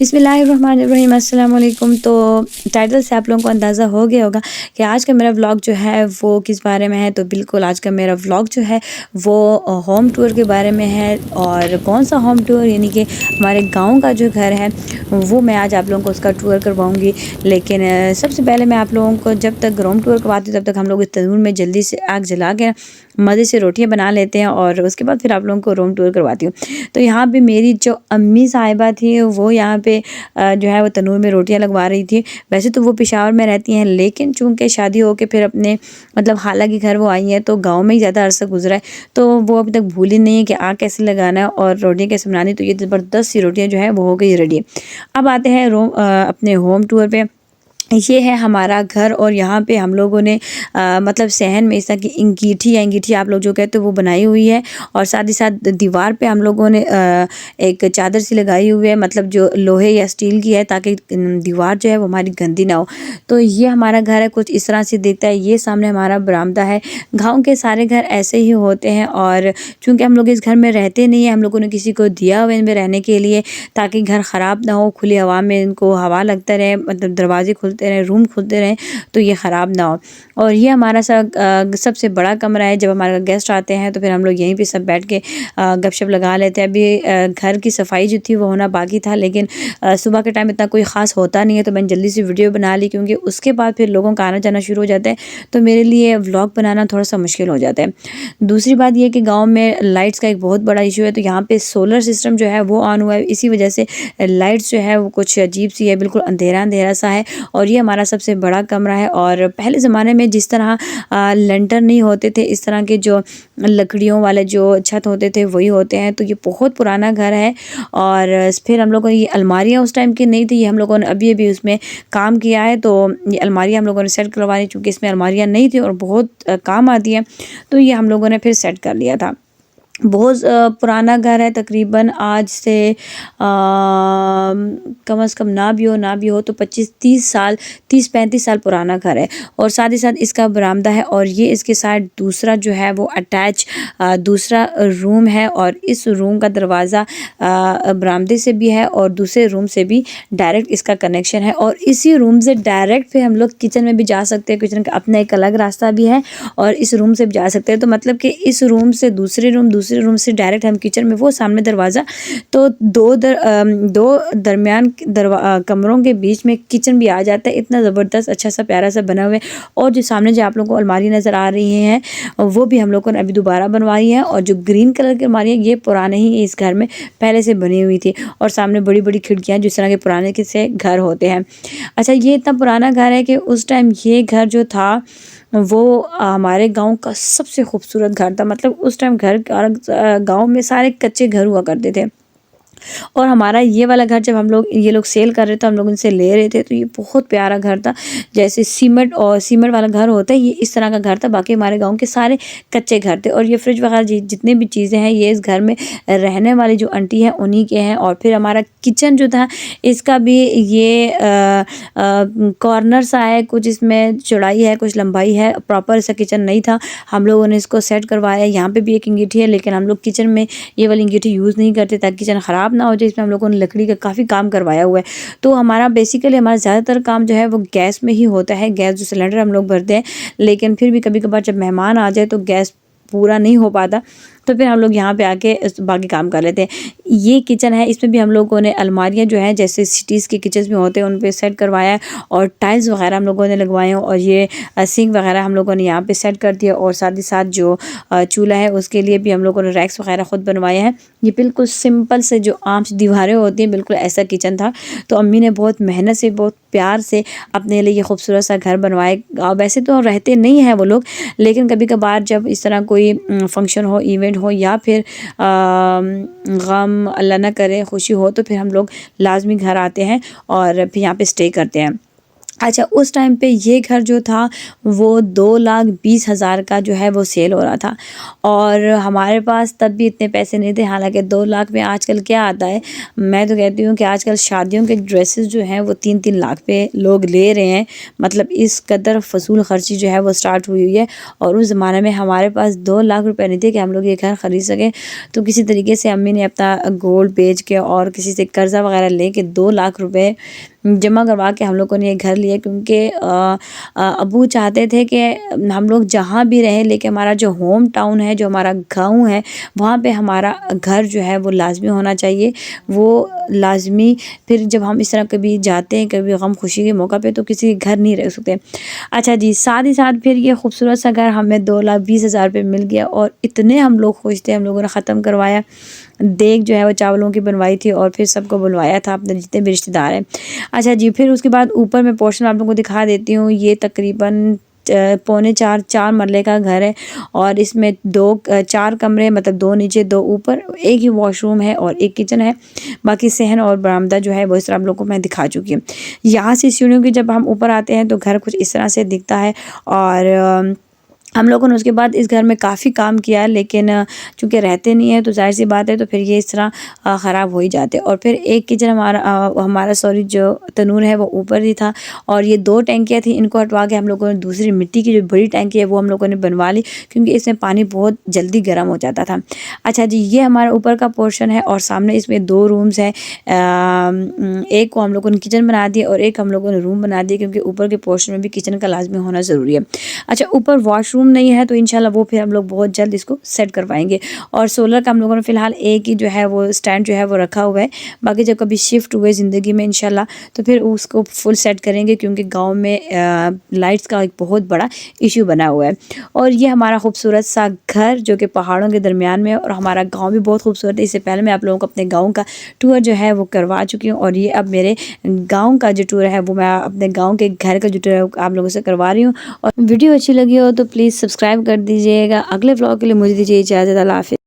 बिस्मिल्लाहिर्रहमानिर्रहीम अस्सलाम वालेकुम। तो टाइटल से आप लोगों को अंदाज़ा हो गया होगा कि आज का मेरा व्लॉग जो है वो किस बारे में है। तो बिल्कुल आज का मेरा व्लॉग जो है वो होम टूर के बारे में है। और कौन सा होम टूर, यानी कि हमारे गांव का जो घर है वो मैं आज आप लोगों को उसका टूर करवाऊंगी। लेकिन सबसे पहले मैं आप लोगों को जब तक होम टूर करवाती हूँ तब तक हम लोग इस तंदूर में जल्दी से आग जला के मज़े से रोटियां बना लेते हैं और उसके बाद फिर आप लोगों को रूम टूर करवाती हूँ। तो यहाँ पे मेरी जो अम्मी साहिबा थी वो यहाँ पे जो है वो तंदूर में रोटियां लगवा रही थी। वैसे तो वो पेशावर में रहती हैं, लेकिन चूंकि शादी हो के फिर अपने मतलब खाला के घर वो आई हैं, तो गाँव में ही ज़्यादा अरसा गुजरा है, तो वो अभी तक भूली नहीं है कि आग कैसे लगाना है और रोटियाँ कैसे बनानी। तो ये ज़बरदस्त सी रोटियाँ जो है वो हो गई रेडी। अब आते हैं अपने होम टूर पे। ये है हमारा घर और यहाँ पे हम लोगों ने मतलब सहन में इस तरह की अंगीठी आप लोग जो कहते हो वो बनाई हुई है। और साथ ही साथ दीवार पे हम लोगों ने एक चादर सी लगाई हुई है, मतलब जो लोहे या स्टील की है, ताकि दीवार जो है वो हमारी गंदी ना हो। तो ये हमारा घर है, कुछ इस तरह से दिखता है। ये सामने हमारा बरामदा है। गाँव के सारे घर ऐसे ही होते हैं और चूँकि हम लोग इस घर में रहते नहीं हैं, हम लोगों ने किसी को दिया हुआ इनमें रहने के लिए, ताकि घर ख़राब ना हो, खुली हवा में इनको हवा लगता रहे, मतलब दरवाजे खुलते रहे, रूम खुलते रहें, तो ये ख़राब ना हो। और ये हमारा सबसे बड़ा कमरा है। जब हमारे गेस्ट आते हैं तो फिर हम लोग यहीं पे सब बैठ के गपशप लगा लेते हैं। अभी घर की सफाई जो थी वो होना बाकी था, लेकिन सुबह के टाइम इतना कोई ख़ास होता नहीं है, तो मैंने जल्दी से वीडियो बना ली, क्योंकि उसके बाद फिर लोगों का आना जाना शुरू हो जाता है, तो मेरे लिए व्लॉग बनाना थोड़ा सा मुश्किल हो जाता है। दूसरी बात यह कि गाँव में लाइट्स का एक बहुत बड़ा इशू है, तो यहाँ पे सोलर सिस्टम जो है वो ऑन हुआ है, इसी वजह से लाइट्स जो है वो कुछ अजीब सी है, बिल्कुल अंधेरा अंधेरा सा है। और ये हमारा सबसे बड़ा कमरा है। और पहले ज़माने में जिस तरह लंटर नहीं होते थे, इस तरह के जो लकड़ियों वाले जो छत होते थे वही होते हैं। तो ये बहुत पुराना घर है। और फिर हम लोगों ने ये अलमारियाँ उस टाइम की नहीं थी, ये हम लोगों ने अभी अभी उसमें काम किया है। तो ये अलमारियाँ हम लोगों ने सेट करवाई, चूँकि इसमें अलमारियाँ नहीं थी और बहुत काम आती हैं, तो ये हम लोगों ने फिर सेट कर लिया था। बहुत पुराना घर है, तकरीबन आज से कम से कम ना भी हो तो 25-30 साल, 30-35 साल पुराना घर है। और साथ ही साथ इसका बरामदा है और ये इसके साथ दूसरा जो है वो अटैच दूसरा रूम है। और इस रूम का दरवाज़ा बरामदे से भी है और दूसरे रूम से भी डायरेक्ट इसका कनेक्शन है। और इसी रूम से डायरेक्ट फिर हम लोग किचन में भी जा सकते हैं। किचन का अपना एक अलग रास्ता भी है और इस रूम से भी जा सकते हैं। तो मतलब कि इस रूम से दूसरे रूम से डायरेक्ट हम किचन में, वो सामने दरवाज़ा, तो दो दरमियान कमरों के बीच में किचन भी आ जाता है। इतना ज़बरदस्त अच्छा सा प्यारा सा बना हुआ है। और जो सामने जो आप लोगों को अलमारी नज़र आ रही हैं वो भी हम लोगों ने अभी दोबारा बनवाई है। और जो ग्रीन कलर की अलमारी है ये पुराने ही इस घर में पहले से बनी हुई थी। और सामने बड़ी बड़ी खिड़कियाँ जिस तरह के पुराने से घर होते हैं। अच्छा, ये इतना पुराना घर है कि उस टाइम ये घर जो था वो हमारे गांव का सबसे खूबसूरत घर था। मतलब उस टाइम गांव में सारे कच्चे घर हुआ करते थे। और हमारा ये वाला घर जब ये लोग सेल कर रहे थे, हम लोग इनसे ले रहे थे, तो ये बहुत प्यारा घर था। जैसे सीमेंट वाला घर होता है, ये इस तरह का घर था। बाकी हमारे गांव के सारे कच्चे घर थे। और ये फ्रिज वगैरह जितने भी चीज़ें हैं ये इस घर में रहने वाली जो आंटी हैं उन्हीं के हैं। और फिर हमारा किचन जो था इसका भी ये कॉर्नर सा है, कुछ इसमें चौड़ाई है, कुछ लंबाई है, प्रॉपर ऐसा किचन नहीं था। हम लोगों ने इसको सेट करवाया। यहाँ पे भी एक अंगीठी है, लेकिन हम लोग किचन में ये वाली अंगीठी यूज़ नहीं करते ताकि किचन ख़राब ना हो जाए। इसमें हम लोगों ने लकड़ी का काफ़ी काम करवाया हुआ है। तो हमारा ज़्यादातर काम जो है वो गैस में ही होता है। गैस जो सिलेंडर हम लोग भरते हैं, लेकिन फिर भी कभी कभार जब मेहमान आ जाए तो गैस पूरा नहीं हो पाता, तो फिर हम लोग यहाँ पे आके बाकी काम कर लेते हैं। ये किचन है, इसमें भी हम लोगों ने अलमारियाँ जो हैं जैसे सिटीज़ के किचन में होते हैं उन पे सेट करवाया है। और टाइल्स वगैरह हम लोगों ने लगवाए हैं। और ये सिंक वगैरह हम लोगों ने यहाँ पे सेट कर दिया। और साथ ही साथ जो चूल्हा है उसके लिए भी हम लोगों ने रैक्स वगैरह ख़ुद बनवाए हैं। ये बिल्कुल सिंपल से जो आम दीवारें होती हैं, बिल्कुल ऐसा किचन था। तो अम्मी ने बहुत मेहनत से, बहुत प्यार से अपने लिए ये खूबसूरत सा घर बनवाए। वैसे तो रहते नहीं हैं वो लोग, लेकिन कभी कभार जब इस तरह कोई फंक्शन हो, इवेंट हो, या फिर गम अल्लाह ना करे खुशी हो, तो फिर हम लोग लाजमी घर आते हैं और फिर यहाँ पे स्टे करते हैं। अच्छा, उस टाइम पे ये घर जो था वो 2,20,000 का जो है वो सेल हो रहा था और हमारे पास तब भी इतने पैसे नहीं थे। हालाँकि 2 लाख में आजकल क्या आता है, मैं तो कहती हूँ कि आजकल शादियों के ड्रेसेस जो हैं वो 3-3 लाख पे लोग ले रहे हैं। मतलब इस कदर फ़ज़ूल ख़र्ची जो है वो स्टार्ट हुई हुई है और उस ज़माने में हमारे पास 2 लाख रुपए नहीं थे कि हम लोग ये घर ख़रीद सकें। तो किसी तरीके से अम्मी ने अपना गोल्ड बेच के और किसी से कर्ज़ा वग़ैरह लेके 2 लाख रुपए जमा करवा के हम लोगों ने ये घर लिया, क्योंकि अब्बू चाहते थे कि हम लोग जहाँ भी रहें लेकिन हमारा जो होम टाउन है, जो हमारा गाँव है, वहाँ पे हमारा घर जो है वो लाज़मी होना चाहिए। वो लाज़मी फिर जब हम इस तरह कभी जाते हैं, कभी गम खुशी के मौका पे, तो किसी के घर नहीं रह सकते। अच्छा जी, साथ ही साथ फिर ये खूबसूरत सा घर हमें 2,20,000 पे मिल गया और इतने हम लोग खुश थे। हम लोगों ने ख़त्म करवाया। देग जो है वो चावलों की बनवाई थी और फिर सबको बुलवाया था, अपने जितने भी रिश्तेदार हैं। अच्छा जी, फिर उसके बाद ऊपर मैं पोर्शन आप लोगों को दिखा देती हूँ। ये तकरीबन पौने 4 मरले का घर है और इसमें 4 कमरे, मतलब 2 नीचे 2 ऊपर, एक ही वॉशरूम है और एक किचन है। बाकी सहन और बरामदा जो है वो इस तरह आप लोगों को मैं दिखा चुकी हूँ। यहाँ से सीढ़ियों की जब हम ऊपर आते हैं तो घर कुछ इस तरह से दिखता है और हम लोगों ने उसके बाद इस घर में काफ़ी काम किया है, लेकिन चूँकि रहते नहीं हैं तो ज़ाहिर-सी बात है, तो फिर ये इस तरह ख़राब हो ही जाते हैं। और फिर एक किचन हमारा सॉरी जो तनूर है वो ऊपर ही था और ये 2 टंकियाँ थी, इनको हटवा के हम लोगों ने दूसरी मिट्टी की जो बड़ी टंकी है वो हम लोगों ने बनवा ली, क्योंकि इसमें पानी बहुत जल्दी गर्म हो जाता था। अच्छा जी, ये हमारा ऊपर का पोर्शन है और सामने इसमें 2 रूम्स हैं। एक को हम लोगों ने किचन बना दिया और एक हम लोगों ने रूम बना दिया, क्योंकि ऊपर के पोर्शन में भी किचन का लाज़मी होना ज़रूरी है। अच्छा, ऊपर वॉशरूम नहीं है तो इंशाल्लाह वो फिर हम लोग बहुत जल्द इसको सेट करवाएंगे। और सोलर का हम लोगों ने फ़िलहाल एक ही जो है वो स्टैंड जो है वो रखा हुआ है। बाकी जब कभी शिफ्ट हुए ज़िंदगी में इंशाल्लाह तो फिर उसको फुल सेट करेंगे, क्योंकि गाँव में लाइट्स का एक बहुत बड़ा इशू बना हुआ है। और ये हमारा खूबसूरत सा घर जो कि पहाड़ों के दरमियान में है और हमारा गाँव भी बहुत खूबसूरत है। इससे पहले मैं आप लोगों को अपने गाँव का टूर जो है वो करवा चुकी हूँ और ये अब मेरे गाँव का जो टूर है वो मैं अपने गाँव के घर का जो टूर है वो आप लोगों से करवा रही हूँ। और वीडियो अच्छी लगी हो तो प्लीज़ सब्सक्राइब कर दीजिएगा। अगले व्लॉग के लिए मुझे दीजिए इजाज़त। अल्लाह हाफ़िज़।